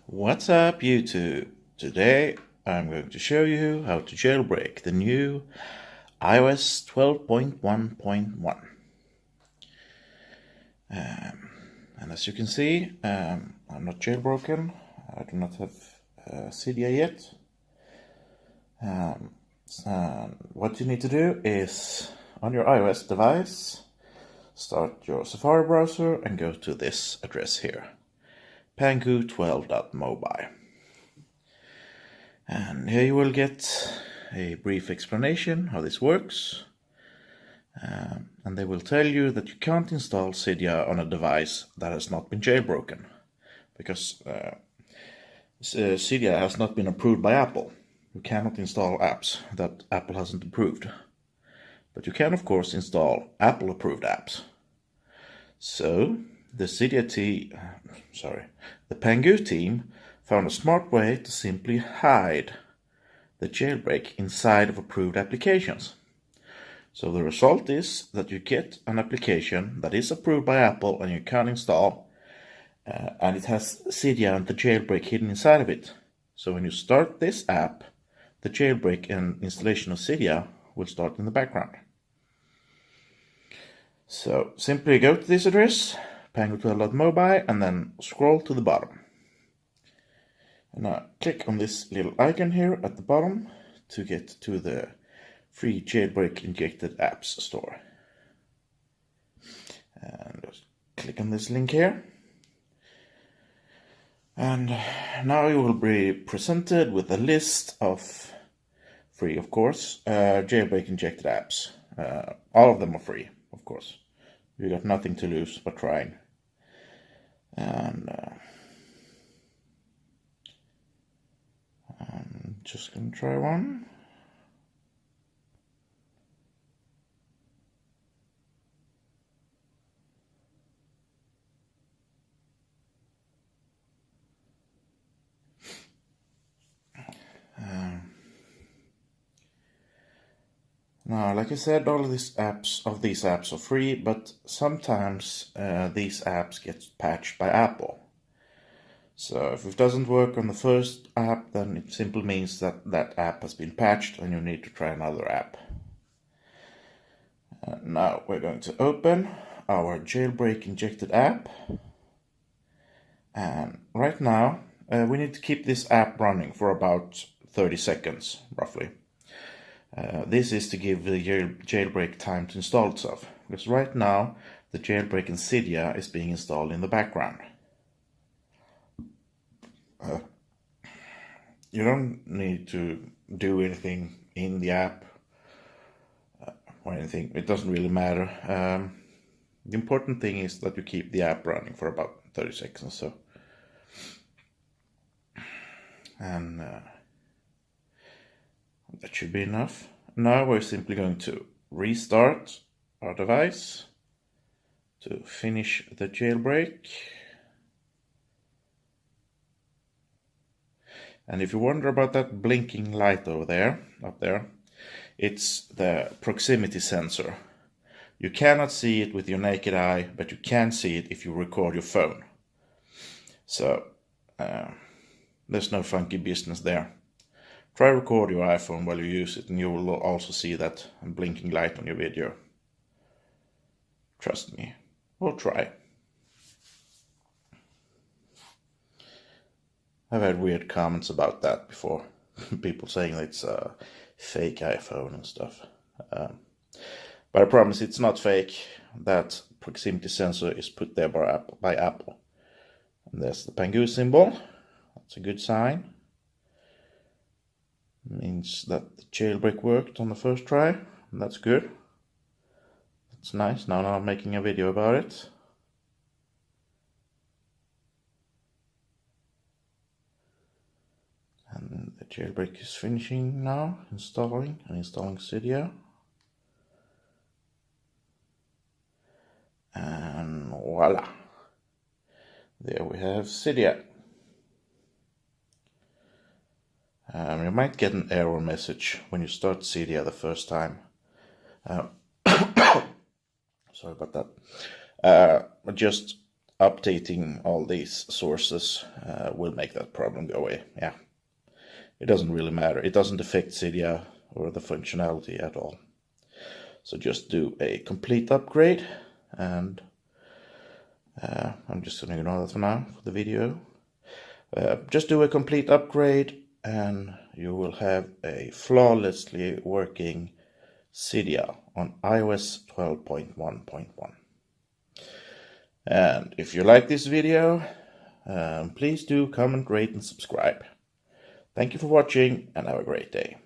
What's up, YouTube? Today I'm going to show you how to jailbreak the new iOS 12.1.1. And as you can see, I'm not jailbroken. I do not have Cydia yet. What you need to do is, on your iOS device, start your Safari browser and go to this address here, pangu 12.mobile. And here you will get a brief explanation how this works. And they will tell you that you can't install Cydia on a device that has not been jailbroken, because Cydia has not been approved by Apple. You cannot install apps that Apple hasn't approved. But you can, of course, install Apple-approved apps. So the pangu team found a smart way to simply hide the jailbreak inside of approved applications. So the result is that you get an application that is approved by Apple and you can install, and it has Cydia and the jailbreak hidden inside of it. So when you start this app, the jailbreak and installation of Cydia will start in the background. So simply go to this address, pangu12.mobile, and then scroll to the bottom. And now click on this little icon here at the bottom to get to the free jailbreak injected apps store. And just click on this link here. And now you will be presented with a list of free, of course, jailbreak injected apps. All of them are free, of course. You got nothing to lose but trying. And I'm just gonna try one. Now, like I said, all of these apps are free, but sometimes these apps get patched by Apple. So if it doesn't work on the first app, then it simply means that that app has been patched and you need to try another app. Now we're going to open our jailbreak injected app. And right now, we need to keep this app running for about 30 seconds, roughly. This is to give the jailbreak time to install itself, because right now the jailbreak in Cydia is being installed in the background. You don't need to do anything in the app or anything. It doesn't really matter. The important thing is that you keep the app running for about 30 seconds or so. And that should be enough. Now we're simply going to restart our device to finish the jailbreak. And if you wonder about that blinking light over there, up there, it's the proximity sensor. You cannot see it with your naked eye, but you can see it if you record your phone. So there's no funky business there. Try record your iPhone while you use it and you will also see that blinking light on your video. Trust me, or try. I've had weird comments about that before. People saying that it's a fake iPhone and stuff. But I promise it's not fake. That proximity sensor is put there by Apple. And there's the pangu symbol. That's a good sign. Means that the jailbreak worked on the first try. And that's good. That's nice. Now I'm making a video about it. And the jailbreak is finishing now, installing Cydia. And voila! There we have Cydia. You might get an error message when you start Cydia the first time. Sorry about that. Just updating all these sources will make that problem go away. Yeah, it doesn't really matter. It doesn't affect Cydia or the functionality at all. So just do a complete upgrade, and I'm just going to ignore that for now for the video. Just do a complete upgrade and you will have a flawlessly working Cydia on iOS 12.1.1. And if you like this video, please do comment, rate and subscribe. Thank you for watching and have a great day.